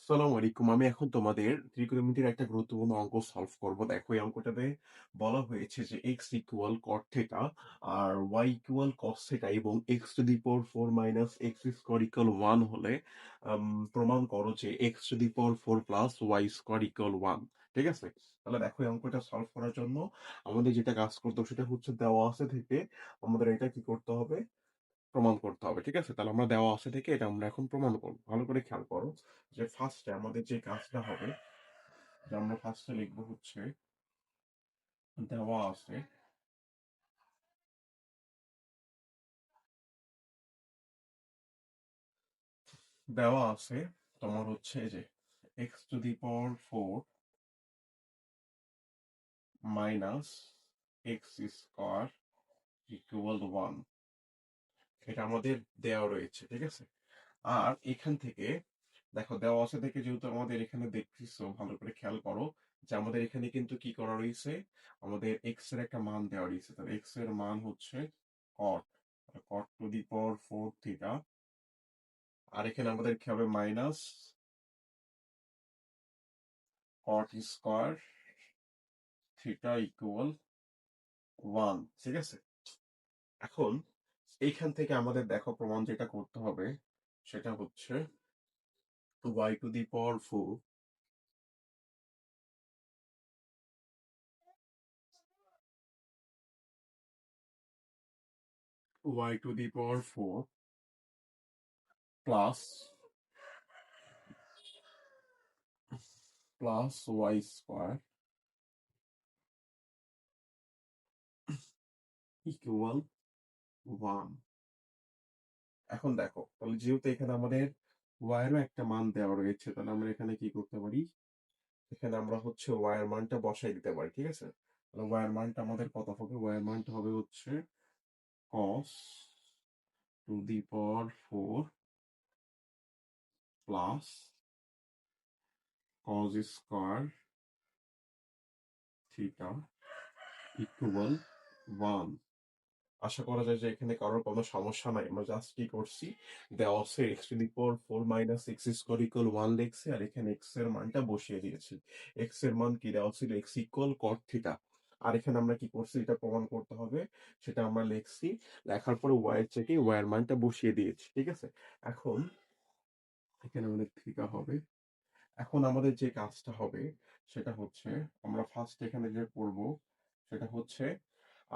আসসালামু আলাইকুম। আমি এখন তোমাদের ত্রিকোণমিতির একটা গুরুত্বপূর্ণ অঙ্ক সলভ করব। দেখো এই অঙ্কটাতে বলা হয়েছে যে x ইকুয়াল cot থিটা আর y ইকুয়াল cos থিটা এবং x two the power 4 minus x square equal 1 হলে প্রমাণ করো যে x two the power 4 plus y square equal 1। ঠিক আছে? তাহলে দেখো এই অঙ্কটা সলভ করার জন্য আমাদের যেটা কাজ করতে হবে সেটা হচ্ছে দেওয়া আছে থেকে আমাদের এটা কি করতে হবে, প্রমাণ করতে হবে। ঠিক আছে? তাহলে আমরা দেওয়া আছে থেকে এটা আমরা এখন প্রমাণ করব। ভালো করে খেয়াল করো যে ফার্স্টে আমাদের যে কাজটা হবে, যে আমরা ফার্স্টে লিখবো হচ্ছে দেওয়া আছে দেওয়া আছে তোমার হচ্ছে যে x two the power 4 minus x square equal 1। এটা আমাদের দেওয়া রয়েছে। ঠিক আছে? আর এখান থেকে দেখো দেওয়া আছে থেকে যেহেতু আমাদের এখানে দেখতেছো, ভালো করে খেয়াল করো যে আমাদের এখানে কিন্তু কি করা রয়েছে, আমাদের এক্স এর একটা মান দেওয়া রয়েছে। তাহলে এক্স এর মান হচ্ছে কট cot to the power 4 theta. আর এখানে আমাদের কি হবে, minus cot square theta equal 1। ঠিক আছে? এখন এইখান থেকে আমাদের দেখো প্রমাণ যেটা করতে হবে সেটা হচ্ছে y two the power 4 y two the power 4 plus y square equal 1। এখন দেখো তাহলে যেহেতু এখানে আমাদের y এরও একটা মান দেওয়া রয়েছে, তাহলে আমরা এখানে কি করতে পারি, এখানে আমরা হচ্ছে y এর মানটা বসাই দিতে পারি। ঠিক আছে? তাহলে y এর মানটা আমাদের কত হবে, y এর মানটা হবে হচ্ছে cos to the power 4 plus cos square theta equal 1। আশা করা যায় যে এখানে কারোর কোনো সমস্যা নাই। আমরা জাস্ট কি করছি, দেওয়া আছে x two the power 4 minus x square equal 1 লিখছি আর এখানে এক্স এর মানটা বসিয়ে দিয়েছি। এক্স এর মান কি দেওয়া ছিল, এক্স ইকুয়াল কট থিটা। আর এখানে আমরা কি করছি, এটা প্রমাণ করতে হবে, সেটা আমরা লিখছি। লেখার পরে ওয়াই এর থেকে ওয়াই এর মানটা বসিয়ে দিয়েছি। ঠিক আছে? এখন এখানে আমাদের থিটা হবে। এখন আমাদের যে কাজটা হবে সেটা হচ্ছে আমরা ফার্স্ট এখানে যে করব সেটা হচ্ছে,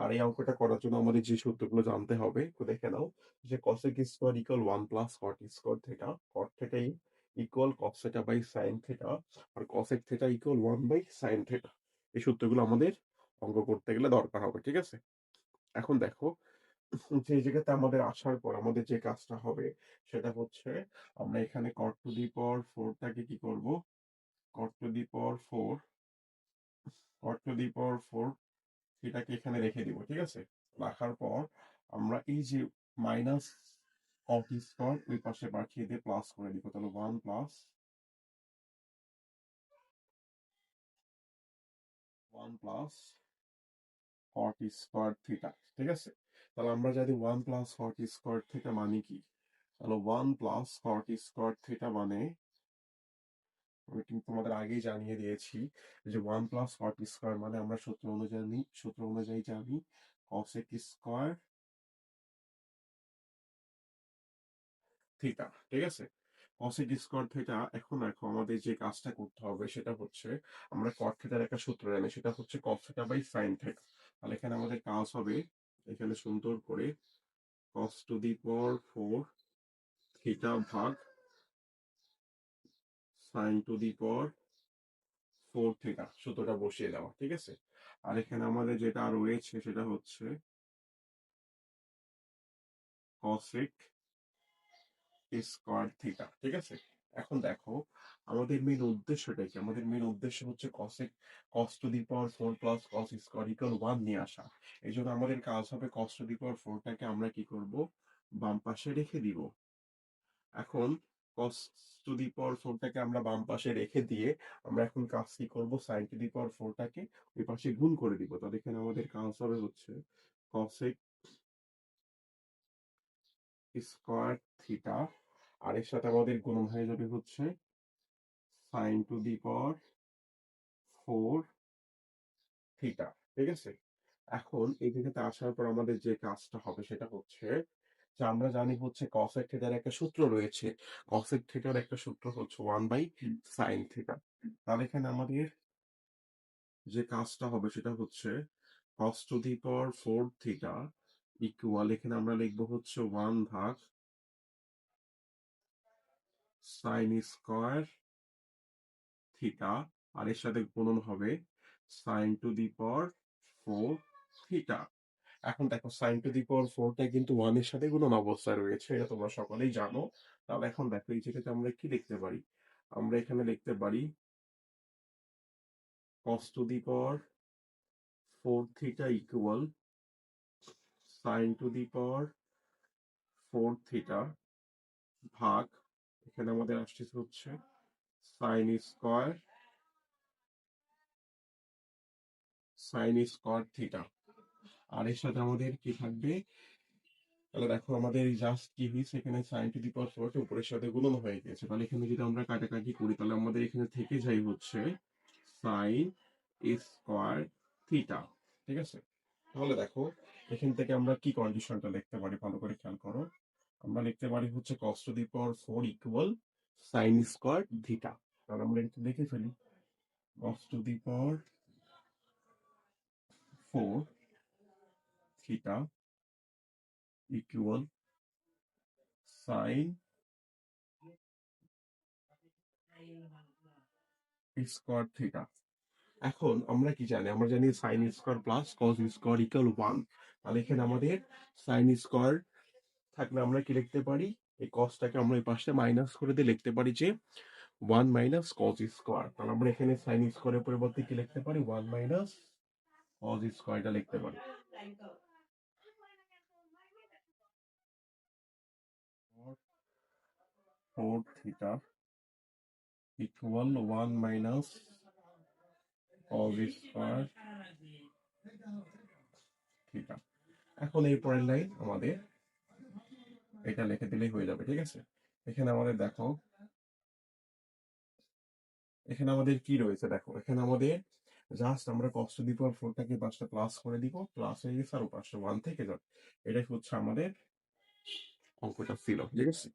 আর এই অঙ্কটা করার জন্য আমাদের যে সূত্রগুলো জানতে হবে একটু দেখে নাও, যে cosec square equal 1 plus cot square theta, cot theta equal cos theta by sin theta, আর cosec theta equal 1 by sin theta. এই সূত্রগুলো আমাদের অঙ্ক করতে গেলে দরকার হবে। ঠিক আছে? এখন দেখো যে জায়গাতে আমাদের আসার পর আমাদের যে কাজটা হবে সেটা হচ্ছে আমরা এখানে cot টু দি পাওয়ার 4 টাকে কি করব, cot to the power 4 cot to the power 4 এটাকে এখানে রেখে দিব। ঠিক আছে? রাখার পর আমরা এই যে মাইনাস cot স্কয়ার ওই পাশে পাঠিয়ে দিয়ে প্লাস করে দিব। তাহলে 1 plus 1 plus cot square theta. ঠিক আছে? তাহলে আমরা যদি 1 প্লাস cot স্কয়ার থিটা মানে কি, তাহলে 1 প্লাস cot স্কয়ার থিটা মানে, আমি কিন্তু তোমাদের আগেই জানিয়ে দিয়েছি যে 1 প্লাস cot স্কয়ার মানে আমরা সূত্র অনুযায়ী জানি cosec স্কয়ার থিটা। ঠিক আছে? cosec square theta. এখন দেখো আমাদের যে কাজটা করতে হবে সেটা হচ্ছে আমরা cot থিটার একটা সূত্র জানি, সেটা হচ্ছে cos theta by sin theta. তাহলে এখানে আমাদের কাজ হবে, এখানে সুন্দর করে cos to the power 4 theta ভাগ sin to the power 4 theta সূত্রটা বসিয়ে দেওয়া। ঠিক আছে? আর এখানে আমাদের যেটা রয়েছে সেটা হচ্ছে cosec স্কয়ার থিটা। ঠিক আছে? এখন দেখো আমাদের মেন উদ্দেশ্যটা কি, আমাদের মেন উদ্দেশ্য হচ্ছে cos to the power 4 plus cos square equal 1 নিয়ে আসা। এই জন্য আমাদের কাজ হবে cos টু দি পাওয়ার 4 টাকে আমরা কি করব, বাম পাশে রেখে দিব। এখন cos টু দি পাওয়ার 4 টাকে আমরা বাম পাশে রেখে দিয়ে আমরা এখন কাজ কি করব, sin টু দি পাওয়ার 4 টাকে ওই পাশে গুণ করে দিব। তাহলে এখানে আমাদের কাজ হবে হচ্ছে cosec স্কয়ার থিটা, আর এর সাথে আমাদের গুণন হয়ে যাবে হচ্ছে sine to the power 4 theta. ঠিক আছে? এখন এই জায়গাতে আসার পর আমাদের যে কাজটা হবে সেটা হচ্ছে যে আমরা জানি হচ্ছে কসেক থিটার একটা সূত্র রয়েছে। কসেক থিটার একটা সূত্র হচ্ছে 1/sin থিটা। তাহলে এখানে আমাদের যে কাজটা হবে সেটা হচ্ছে cos to the power 4 theta equal এখানে আমরা লিখবো হচ্ছে 1 ভাগ সাইন স্কয়ার থিটা আর এর সাথে গুণন হবে sine to the power 4 theta. এখন দেখো সাইন টু দি পাওয়ার 4 টা কিন্তু 1 এর সাথে গুণন অবস্থায় রয়েছে, এটা তোমরা সকলেই জানো। তাহলে এখন দেখো এই জায়গাতে আমরা কি লিখতে পারি? আমরা এখানে লিখতে পারি cos to the power 4 theta equal sine to the power 4 theta ভাগ এখানে আমাদের আসছে হচ্ছে সাইন স্কয়ার থিটা। আর এর সাথে আমাদের কি থাকবে? তাহলে দেখো আমাদের জাস্ট কি হয়েছে, এখানে সাইন টু দি পাওয়ার 4 টা উপরের সাথে গুণন হয়ে গেছে। তাহলে এখানে যদি আমরা কাটাকাটি করি তাহলে আমাদের এখানে থেকে যাই হচ্ছে সাইন স্কয়ার থিটা। ঠিক আছে? তাহলে দেখো এখান থেকে আমরা কি কন্ডিশনটা লিখতে পারি ভালো করে খেয়াল করো। আমরা লিখতে পারি হচ্ছে cos to the power 4 equal sine square theta. তাহলে আমরা এটা লিখে ফেলি cos to the power 4 theta equal sine square theta. এখন আমরা কি জানি? আমরা জানি sine square plus cos square equal 1। তাহলে এখানে আমাদের সাইন স্কয়ার থাকলে আমরা কি লিখতে পারি? এই কসটাকে আমরা এই পাশে মাইনাস করে দিয়ে লিখতে পারি যে 1 মাইনাস কস স্কয়ার। তাহলে আমরা এখানে সাইন স্কয়ারের পরিবর্তে কি লিখতে পারি? 1 মাইনাস কস স্কয়ারটা লিখতে পারি। 4 theta equal 1 minus cos square theta. এখন এই পরের লাইন আমাদের এটা লিখে দিলেই হয়ে যাবে। ঠিক আছে? এখানে আমাদের দেখো এখানে আমাদের কি রয়েছে? দেখো এখানে আমাদের জাস্ট আমরা cos টু দি পাওয়ার 4 টাকে পাশটা প্লাস করে দিব, প্লাস হয়ে গেছে আর পাশে 1 থেকে যাবে। এটাই হচ্ছে আমাদের অঙ্কটা ছিল। ঠিক আছে?